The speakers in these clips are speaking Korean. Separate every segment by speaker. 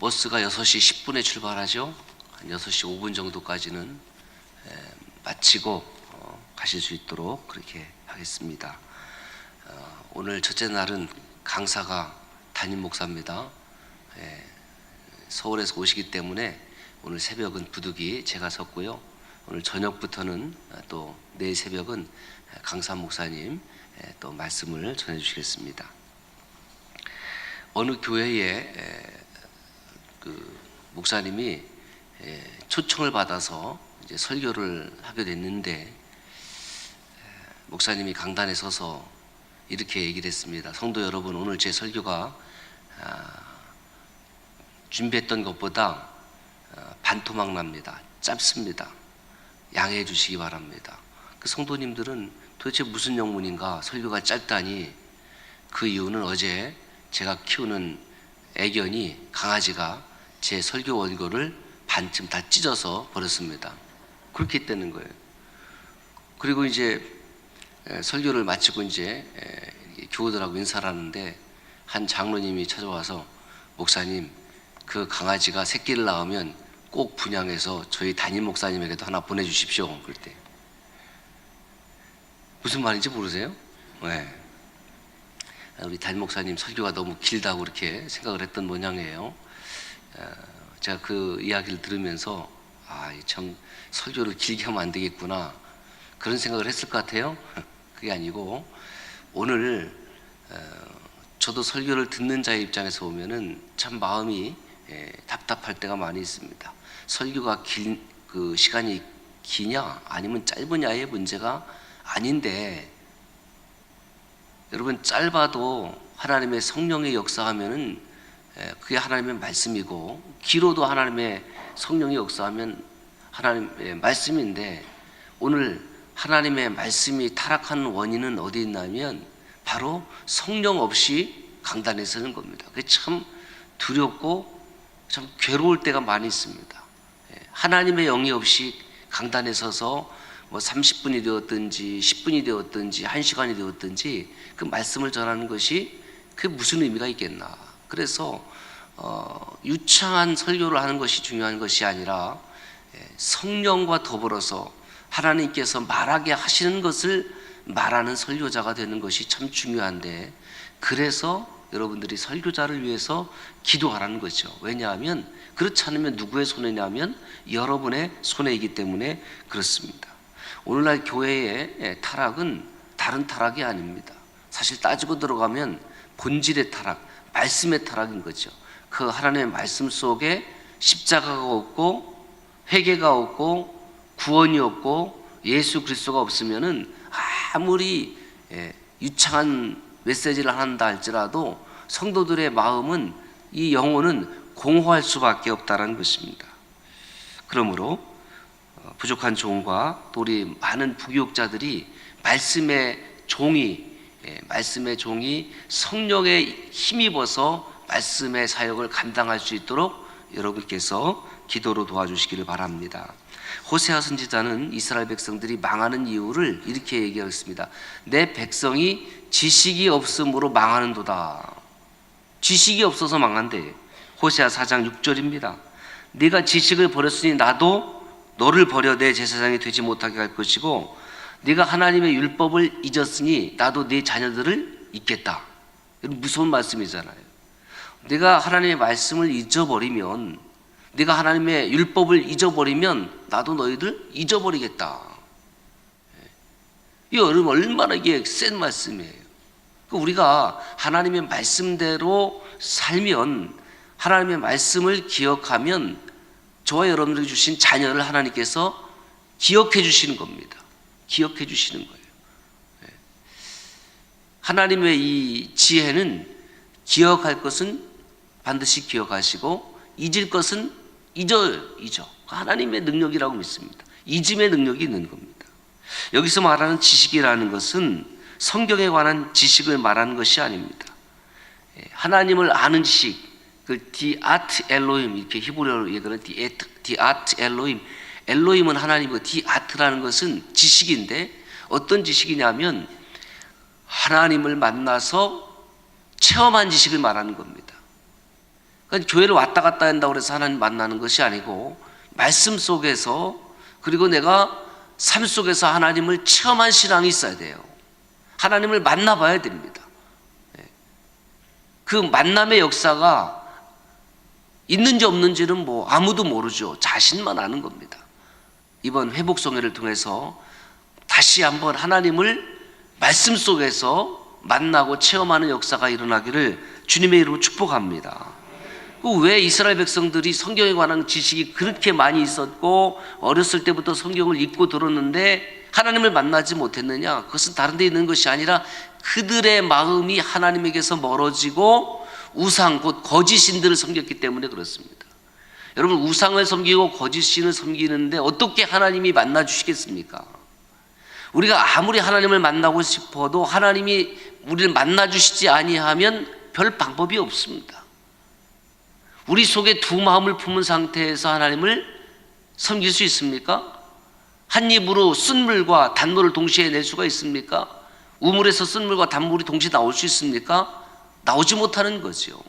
Speaker 1: 버스가 6시 10분에 출발하죠. 한 6시 5분 정도까지는 마치고 가실 수 있도록 그렇게 하겠습니다. 오늘 첫째 날은 강사가 담임 목사입니다. 서울에서 오시기 때문에 오늘 새벽은 부득이 제가 섰고요. 오늘 저녁부터는 또 내일 새벽은 강사 목사님 또 말씀을 전해 주시겠습니다. 어느 교회에 그 목사님이 초청을 받아서 이제 설교를 하게 됐는데, 목사님이 강단에 서서 이렇게 얘기를 했습니다. 성도 여러분, 오늘 제 설교가 준비했던 것보다 반토막 납니다. 짧습니다. 양해해 주시기 바랍니다. 그 성도님들은 도대체 무슨 영문인가, 설교가 짧다니. 그 이유는 어제 제가 키우는 애견이, 강아지가 제 설교 원고를 반쯤 다 찢어서 버렸습니다. 그렇게 했다는 거예요. 그리고 이제 설교를 마치고 이제 교우들하고 인사를 하는데 한 장로님이 찾아와서, 목사님, 그 강아지가 새끼를 낳으면 꼭 분양해서 저희 담임 목사님에게도 하나 보내주십시오. 그럴 때 무슨 말인지 모르세요? 네. 우리 담임 목사님 설교가 너무 길다고 그렇게 생각을 했던 모양이에요. 제가 그 이야기를 들으면서 참 설교를 길게 하면 안 되겠구나, 그런 생각을 했을 것 같아요. 그게 아니고, 오늘 저도 설교를 듣는 자의 입장에서 보면은 참 마음이 답답할 때가 많이 있습니다. 설교가 그 시간이 기냐 아니면 짧으냐의 문제가 아닌데, 여러분, 짧아도 하나님의 성령의 역사하면은 그게 하나님의 말씀이고, 길어도 하나님의 성령의 역사하면 하나님의 말씀인데, 오늘 하나님의 말씀이 타락한 원인은 어디 있냐면 바로 성령 없이 강단에 서는 겁니다. 그게 참 두렵고 참 괴로울 때가 많이 있습니다. 하나님의 영이 없이 강단에 서서 뭐 30분이 되었든지 10분이 되었든지 1시간이 되었든지 그 말씀을 전하는 것이 그게 무슨 의미가 있겠나. 그래서 유창한 설교를 하는 것이 중요한 것이 아니라 성령과 더불어서 하나님께서 말하게 하시는 것을 말하는 설교자가 되는 것이 참 중요한데, 그래서 여러분들이 설교자를 위해서 기도하라는 거죠. 왜냐하면 그렇지 않으면 누구의 손해냐면 여러분의 손해이기 때문에 그렇습니다. 오늘날 교회의 타락은 다른 타락이 아닙니다. 사실 따지고 들어가면 본질의 타락, 말씀의 타락인 거죠. 그 하나님의 말씀 속에 십자가가 없고 회개가 없고 구원이 없고 예수 그리스도가 없으면은 아무리 유창한 메시지를 한다 할지라도 성도들의 마음은, 이 영혼은 공허할 수밖에 없다는 것입니다. 그러므로 부족한 종과 또 우리 많은 부교육자들이 말씀의 종이 성령에 힘입어서 말씀의 사역을 감당할 수 있도록 여러분께서 기도로 도와주시기를 바랍니다. 호세아 선지자는 이스라엘 백성들이 망하는 이유를 이렇게 얘기했습니다. 내 백성이 지식이 없음으로 망하는도다. 지식이 없어서 망한대. 호세아 4장 6절입니다. 네가 지식을 버렸으니 나도 너를 버려 내 제사장이 되지 못하게 할 것이고, 네가 하나님의 율법을 잊었으니 나도 네 자녀들을 잊겠다. 이런 무서운 말씀이잖아요. 네가 하나님의 말씀을 잊어버리면, 네가 하나님의 율법을 잊어버리면 나도 너희들 잊어버리겠다. 이 얼마나 이게 센 말씀이에요. 우리가 하나님의 말씀대로 살면, 하나님의 말씀을 기억하면 저와 여러분들이 주신 자녀를 하나님께서 기억해 주시는 겁니다. 기억해 주시는 거예요. 하나님의 이 지혜는 기억할 것은 반드시 기억하시고 잊을 것은 잊어. 하나님의 능력이라고 믿습니다. 잊음의 능력이 있는 겁니다. 여기서 말하는 지식이라는 것은 성경에 관한 지식을 말하는 것이 아닙니다. 하나님을 아는 지식, 그 디아트 엘로힘, 이렇게 히브리어로 얘기하는 디아트 엘로힘, 엘로힘은 하나님이고 디아트라는 것은 지식인데, 어떤 지식이냐면 하나님을 만나서 체험한 지식을 말하는 겁니다. 그러니까 교회를 왔다 갔다 한다고 해서 하나님 만나는 것이 아니고 말씀 속에서, 그리고 내가 삶 속에서 하나님을 체험한 신앙이 있어야 돼요. 하나님을 만나봐야 됩니다. 그 만남의 역사가 있는지 없는지는 뭐 아무도 모르죠. 자신만 아는 겁니다. 이번 회복성회를 통해서 다시 한번 하나님을 말씀 속에서 만나고 체험하는 역사가 일어나기를 주님의 이름으로 축복합니다. 왜 이스라엘 백성들이 성경에 관한 지식이 그렇게 많이 있었고 어렸을 때부터 성경을 읽고 들었는데 하나님을 만나지 못했느냐? 그것은 다른 데 있는 것이 아니라 그들의 마음이 하나님에게서 멀어지고 우상, 곧 거짓 신들을 섬겼기 때문에 그렇습니다. 여러분, 우상을 섬기고 거짓 신을 섬기는데 어떻게 하나님이 만나 주시겠습니까? 우리가 아무리 하나님을 만나고 싶어도 하나님이 우리를 만나 주시지 아니하면 별 방법이 없습니다. 우리 속에 두 마음을 품은 상태에서 하나님을 섬길 수 있습니까? 한 입으로 쓴물과 단물을 동시에 낼 수가 있습니까? 우물에서 쓴물과 단물이 동시에 나올 수 있습니까? 나오지 못하는 거죠.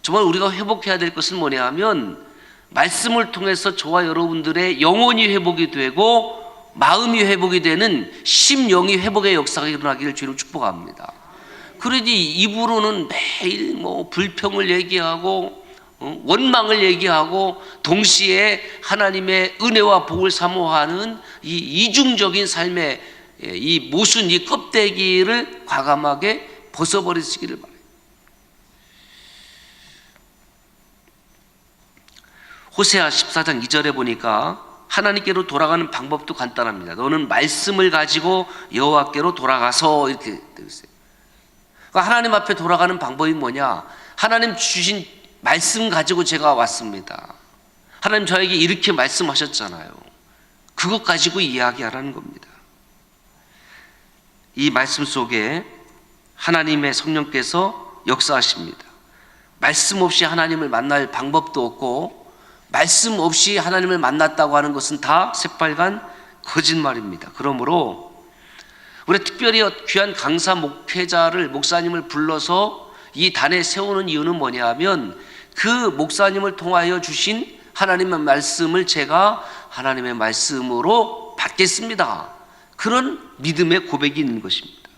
Speaker 1: 정말 우리가 회복해야 될 것은 뭐냐 하면 말씀을 통해서 저와 여러분들의 영혼이 회복이 되고 마음이 회복이 되는 심령이 회복의 역사가 일어나기를 주님 축복합니다. 그러니 입으로는 매일 불평을 얘기하고 원망을 얘기하고 동시에 하나님의 은혜와 복을 사모하는 이 이중적인 삶의 이 모순, 이 껍데기를 과감하게 벗어버리시기를 바랍니다. 호세아 14장 2절에 보니까 하나님께로 돌아가는 방법도 간단합니다. 너는 말씀을 가지고 여호와께로 돌아가서, 이렇게 되어 있어요. 그러니까 하나님 앞에 돌아가는 방법이 뭐냐? 하나님 주신 말씀 가지고 제가 왔습니다. 하나님 저에게 이렇게 말씀하셨잖아요. 그것 가지고 이야기하라는 겁니다. 이 말씀 속에 하나님의 성령께서 역사하십니다. 말씀 없이 하나님을 만날 방법도 없고 말씀 없이 하나님을 만났다고 하는 것은 다 새빨간 거짓말입니다. 그러므로 우리 특별히 귀한 강사 목회자를, 목사님을 불러서 이 단에 세우는 이유는 뭐냐 하면 그 목사님을 통하여 주신 하나님의 말씀을 제가 하나님의 말씀으로 받겠습니다. 그런 믿음의 고백이 있는 것입니다.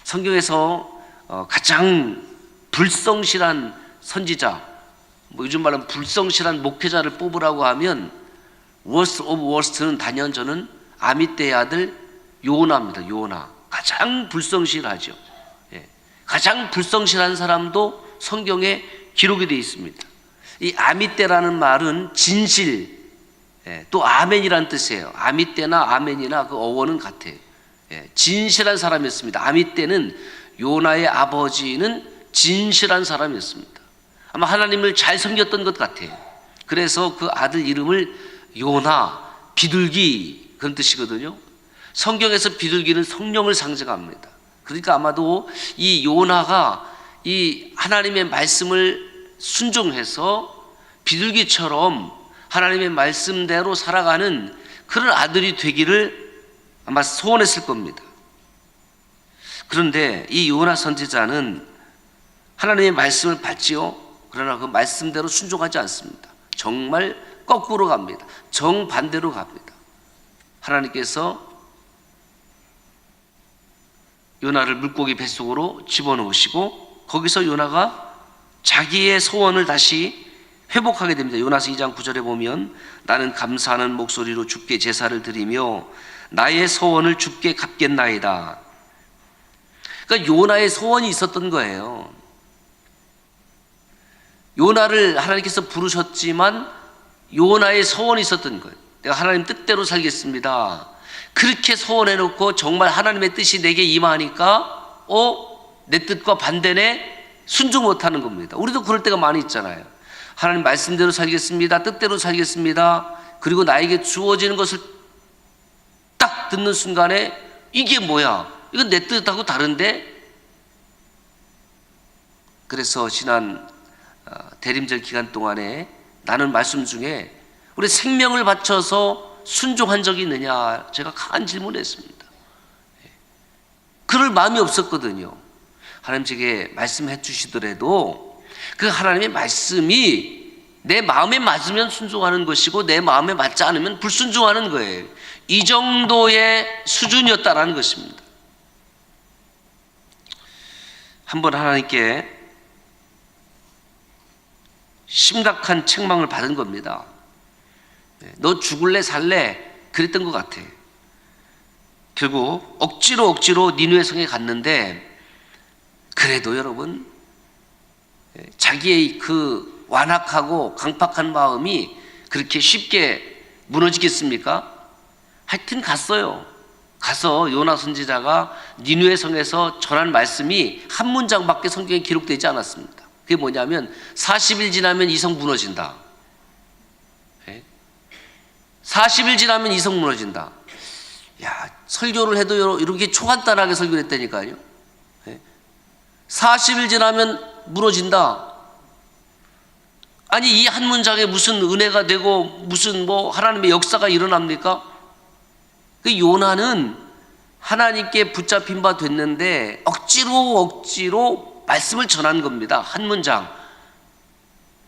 Speaker 1: 성경에서 가장 불성실한 선지자, 요즘 말하면 불성실한 목회자를 뽑으라고 하면 worst of worst는 단연 저는 아미떼의 아들 요나입니다. 요나. 가장 불성실하죠. 가장 불성실한 사람도 성경에 기록이 되어 있습니다. 이 아미떼라는 말은 진실, 또 아멘이라는 뜻이에요. 아미떼나 아멘이나 그 어원은 같아요. 진실한 사람이었습니다. 아미떼는 요나의 아버지는 진실한 사람이었습니다. 아마 하나님을 잘 섬겼던 것 같아요. 그래서 그 아들 이름을 요나, 비둘기, 그런 뜻이거든요. 성경에서 비둘기는 성령을 상징합니다. 그러니까 아마도 이 요나가 이 하나님의 말씀을 순종해서 비둘기처럼 하나님의 말씀대로 살아가는 그런 아들이 되기를 아마 소원했을 겁니다. 그런데 이 요나 선지자는 하나님의 말씀을 받지요. 그러나 그 말씀대로 순종하지 않습니다. 정말 거꾸로 갑니다. 정반대로 갑니다. 하나님께서 요나를 물고기 뱃속으로 집어넣으시고 거기서 요나가 자기의 소원을 다시 회복하게 됩니다. 요나서 2장 9절에 보면 나는 감사하는 목소리로 주께 제사를 드리며 나의 소원을 주께 갚겠나이다. 그러니까 요나의 소원이 있었던 거예요. 요나를 하나님께서 부르셨지만 요나의 소원이 있었던 거예요. 내가 하나님 뜻대로 살겠습니다. 그렇게 소원해놓고 정말 하나님의 뜻이 내게 임하니까 내 뜻과 반대네, 순종 못하는 겁니다. 우리도 그럴 때가 많이 있잖아요. 하나님 말씀대로 살겠습니다. 뜻대로 살겠습니다. 그리고 나에게 주어지는 것을 딱 듣는 순간에 이게 뭐야? 이건 내 뜻하고 다른데? 그래서 지난 대림절 기간 동안에 나는 말씀 중에 우리 생명을 바쳐서 순종한 적이 있느냐 제가 강한 질문을 했습니다. 그럴 마음이 없었거든요. 하나님 제게 말씀해 주시더라도 그 하나님의 말씀이 내 마음에 맞으면 순종하는 것이고 내 마음에 맞지 않으면 불순종하는 거예요. 이 정도의 수준이었다라는 것입니다. 한번 하나님께 심각한 책망을 받은 겁니다. 너 죽을래 살래 그랬던 것 같아. 결국 억지로 니느웨 성에 갔는데, 그래도 여러분 자기의 그 완악하고 강팍한 마음이 그렇게 쉽게 무너지겠습니까? 하여튼 갔어요. 가서 요나 선지자가 니느웨 성에서 전한 말씀이 한 문장밖에 성경에 기록되지 않았습니다. 그게 뭐냐면 40일 지나면 이 성 무너진다. 40일 지나면 이 성 무너진다. 야, 설교를 해도 이렇게 초간단하게 설교를 했다니까요. 40일 지나면 무너진다. 아니, 이 한 문장에 무슨 은혜가 되고 무슨 하나님의 역사가 일어납니까? 그 요나는 하나님께 붙잡힌 바 됐는데 억지로 말씀을 전한 겁니다. 한 문장.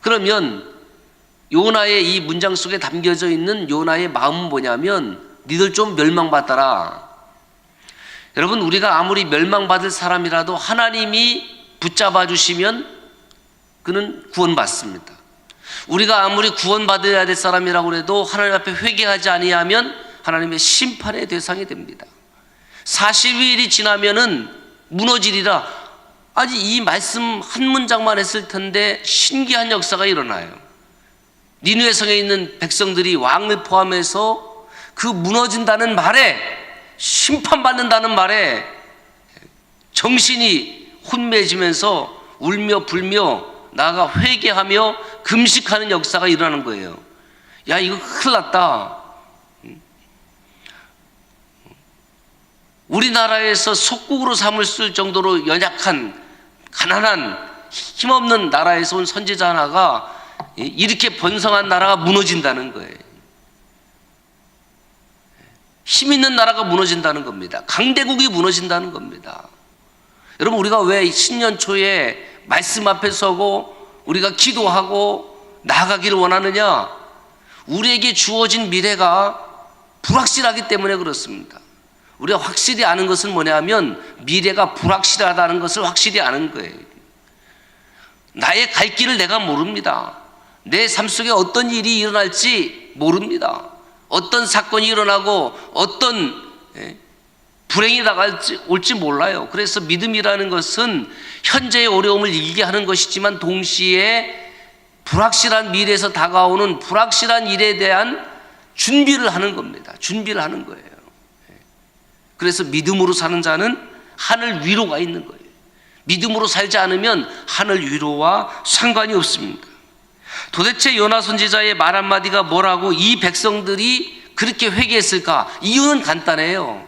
Speaker 1: 그러면 요나의 이 문장 속에 담겨져 있는 요나의 마음은 뭐냐면, 니들 좀 멸망받아라. 여러분, 우리가 아무리 멸망받을 사람이라도 하나님이 붙잡아 주시면 그는 구원받습니다. 우리가 아무리 구원받아야 될 사람이라고 해도 하나님 앞에 회개하지 아니하면 하나님의 심판의 대상이 됩니다. 40일이 지나면은 무너지리라. 아니, 이 말씀 한 문장만 했을 텐데 신기한 역사가 일어나요. 니느웨 성에 있는 백성들이 왕을 포함해서 그 무너진다는 말에, 심판받는다는 말에 정신이 혼미해지면서 울며 불며 나아가 회개하며 금식하는 역사가 일어나는 거예요. 야, 이거 큰일 났다. 우리나라에서 속국으로 삼을 쓸 정도로 연약한 가난한 힘없는 나라에서 온 선지자 하나가 이렇게 번성한 나라가 무너진다는 거예요. 힘 있는 나라가 무너진다는 겁니다. 강대국이 무너진다는 겁니다. 여러분, 우리가 왜 신년 초에 말씀 앞에 서고 우리가 기도하고 나아가기를 원하느냐? 우리에게 주어진 미래가 불확실하기 때문에 그렇습니다. 우리가 확실히 아는 것은 뭐냐면 미래가 불확실하다는 것을 확실히 아는 거예요. 나의 갈 길을 내가 모릅니다. 내 삶 속에 어떤 일이 일어날지 모릅니다. 어떤 사건이 일어나고 어떤 불행이 올지 몰라요. 그래서 믿음이라는 것은 현재의 어려움을 이기게 하는 것이지만 동시에 불확실한 미래에서 다가오는 불확실한 일에 대한 준비를 하는 겁니다. 준비를 하는 거예요. 그래서 믿음으로 사는 자는 하늘 위로가 있는 거예요. 믿음으로 살지 않으면 하늘 위로와 상관이 없습니다. 도대체 요나 선지자의 말 한마디가 뭐라고 이 백성들이 그렇게 회개했을까? 이유는 간단해요.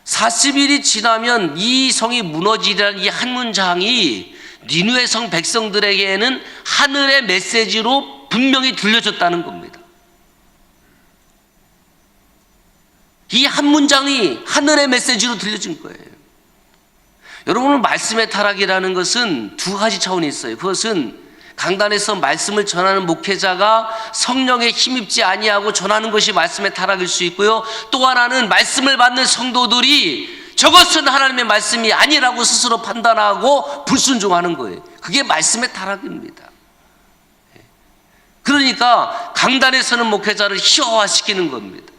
Speaker 1: 40일이 지나면 이 성이 무너지리라는 이 한 문장이 니느웨 성 백성들에게는 하늘의 메시지로 분명히 들려졌다는 겁니다. 이 한 문장이 하늘의 메시지로 들려진 거예요. 여러분은 말씀의 타락이라는 것은 두 가지 차원이 있어요. 그것은 강단에서 말씀을 전하는 목회자가 성령에 힘입지 아니하고 전하는 것이 말씀의 타락일 수 있고요. 또 하나는 말씀을 받는 성도들이 저것은 하나님의 말씀이 아니라고 스스로 판단하고 불순종하는 거예요. 그게 말씀의 타락입니다. 그러니까 강단에 서는 목회자를 희화화시키는 겁니다.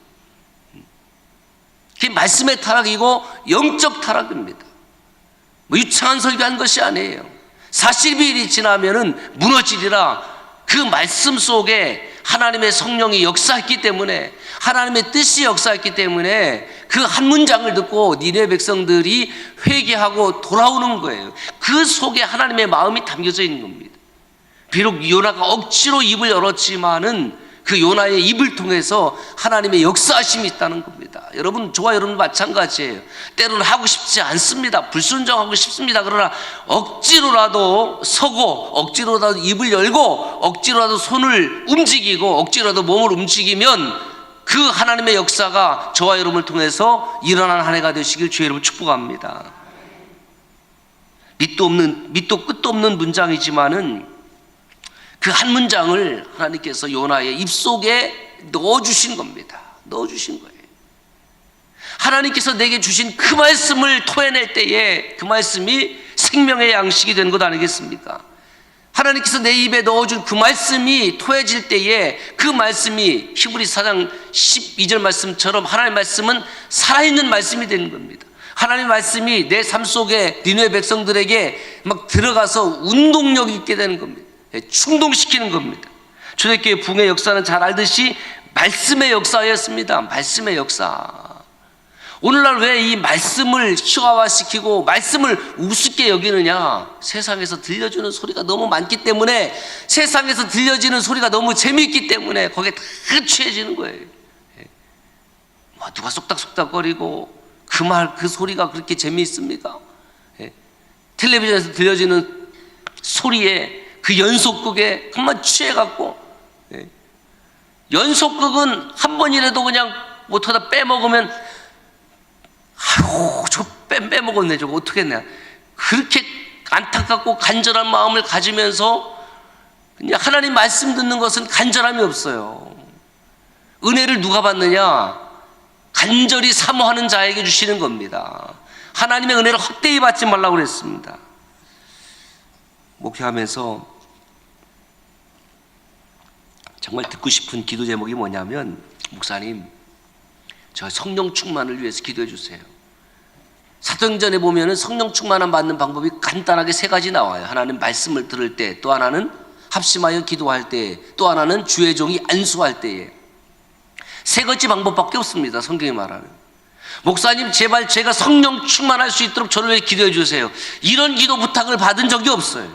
Speaker 1: 그게 말씀의 타락이고 영적 타락입니다. 유창한 설교한 것이 아니에요. 40일이 지나면은 무너지리라. 그 말씀 속에 하나님의 성령이 역사했기 때문에, 하나님의 뜻이 역사했기 때문에 그 한 문장을 듣고 니느웨 백성들이 회개하고 돌아오는 거예요. 그 속에 하나님의 마음이 담겨져 있는 겁니다. 비록 요나가 억지로 입을 열었지만은 그 요나의 입을 통해서 하나님의 역사하심이 있다는 겁니다. 여러분, 저와 여러분 마찬가지예요. 때로는 하고 싶지 않습니다. 불순종하고 싶습니다. 그러나 억지로라도 서고, 억지로라도 입을 열고, 억지로라도 손을 움직이고, 억지로라도 몸을 움직이면 그 하나님의 역사가 저와 여러분을 통해서 일어나는 한 해가 되시길 주의 이름으로 축복합니다. 밑도 끝도 없는 문장이지만은 그 한 문장을 하나님께서 요나의 입속에 넣어주신 겁니다. 넣어주신 거예요. 하나님께서 내게 주신 그 말씀을 토해낼 때에 그 말씀이 생명의 양식이 된 것 아니겠습니까? 하나님께서 내 입에 넣어준 그 말씀이 토해질 때에 그 말씀이 히브리 4장 12절 말씀처럼 하나님의 말씀은 살아있는 말씀이 되는 겁니다. 하나님의 말씀이 내 삶 속에 니느웨 백성들에게 막 들어가서 운동력 있게 되는 겁니다. 충동시키는 겁니다. 초대교회 부흥의 역사는 잘 알듯이 말씀의 역사였습니다. 말씀의 역사. 오늘날 왜 이 말씀을 희화화시키고 말씀을 우습게 여기느냐? 세상에서 들려주는 소리가 너무 많기 때문에, 세상에서 들려지는 소리가 너무 재미있기 때문에 거기에 다 취해지는 거예요. 뭐 누가 쏙닥쏙닥거리고 그 말, 그 소리가 그렇게 재미있습니까? 텔레비전에서 들려지는 소리에 그 연속극에 한번 취해갖고, 연속극은 한 번이라도 그냥 못하다 빼먹으면 아이고 저 빼먹었네, 저거 어떻게 했냐, 그렇게 안타깝고 간절한 마음을 가지면서 그냥 하나님 말씀 듣는 것은 간절함이 없어요. 은혜를 누가 받느냐? 간절히 사모하는 자에게 주시는 겁니다. 하나님의 은혜를 헛되이 받지 말라고 그랬습니다. 목회하면서 정말 듣고 싶은 기도 제목이 뭐냐면, 목사님 저 성령 충만을 위해서 기도해 주세요. 사도행전에 보면은 성령 충만함 받는 방법이 간단하게 세 가지 나와요. 하나는 말씀을 들을 때, 또 하나는 합심하여 기도할 때, 또 하나는 주의 종이 안수할 때에. 세 가지 방법밖에 없습니다. 성경이 말하는. 목사님 제발 제가 성령 충만할 수 있도록 저를 위해 기도해 주세요. 이런 기도 부탁을 받은 적이 없어요.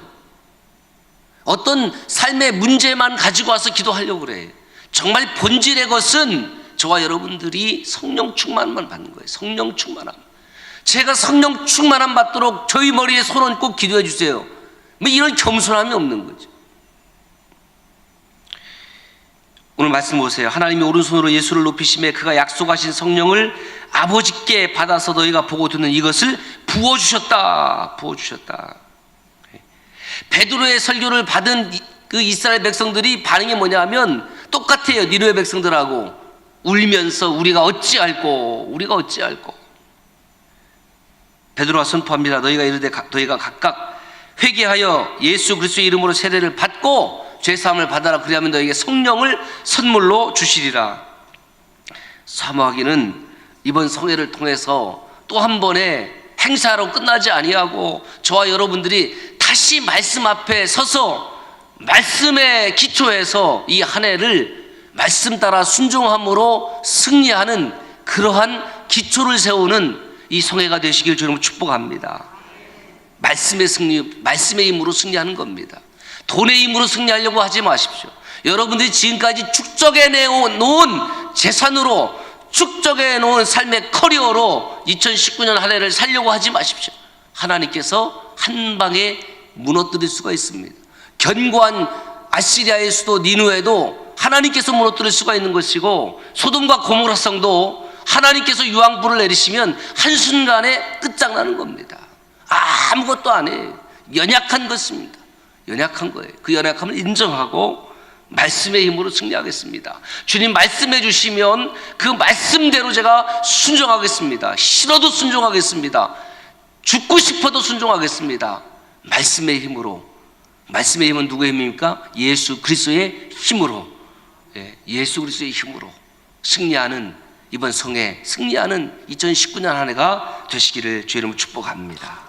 Speaker 1: 어떤 삶의 문제만 가지고 와서 기도하려고 그래요. 정말 본질의 것은 저와 여러분들이 성령 충만만 받는 거예요. 성령 충만함. 제가 성령 충만함 받도록 저희 머리에 손 얹고 기도해 주세요. 뭐 이런 겸손함이 없는 거죠. 오늘 말씀 보세요. 하나님이 오른손으로 예수를 높이심에 그가 약속하신 성령을 아버지께 받아서 너희가 보고 듣는 이것을 부어주셨다. 부어주셨다. 베드로의 설교를 받은 그 이스라엘 백성들이 반응이 뭐냐 하면 똑같아요. 니느웨 백성들하고. 울면서 우리가 어찌할꼬, 베드로가 선포합니다. 너희가 이르되 너희가 각각 회개하여 예수 그리스도의 이름으로 세례를 받고 죄사함을 받아라. 그리하면 너희에게 성령을 선물로 주시리라. 사모하기는 이번 성회를 통해서 또 한 번의 행사로 끝나지 아니하고 저와 여러분들이 다시 말씀 앞에 서서 말씀의 기초에서 이 한 해를 말씀 따라 순종함으로 승리하는 그러한 기초를 세우는 이 성회가 되시길 주님으로 축복합니다. 말씀의 승리, 말씀의 힘으로 승리하는 겁니다. 돈의 힘으로 승리하려고 하지 마십시오. 여러분들이 지금까지 축적해 놓은 재산으로, 축적해 놓은 삶의 커리어로 2019년 한 해를 살려고 하지 마십시오. 하나님께서 한 방에 무너뜨릴 수가 있습니다. 견고한 아시리아의 수도 니느웨도 하나님께서 무너뜨릴 수가 있는 것이고, 소돔과 고모라 성도 하나님께서 유황불을 내리시면 한순간에 끝장나는 겁니다. 아무것도 안 해요. 연약한 것입니다. 연약한 거예요. 그 연약함을 인정하고 말씀의 힘으로 승리하겠습니다. 주님 말씀해 주시면 그 말씀대로 제가 순종하겠습니다. 싫어도 순종하겠습니다. 죽고 싶어도 순종하겠습니다. 말씀의 힘으로. 말씀의 힘은 누구의 힘입니까? 예수 그리스도의 힘으로. 예수 그리스도의 힘으로 승리하는 이번 성회, 승리하는 2019년 한 해가 되시기를 주의 이름으로 축복합니다.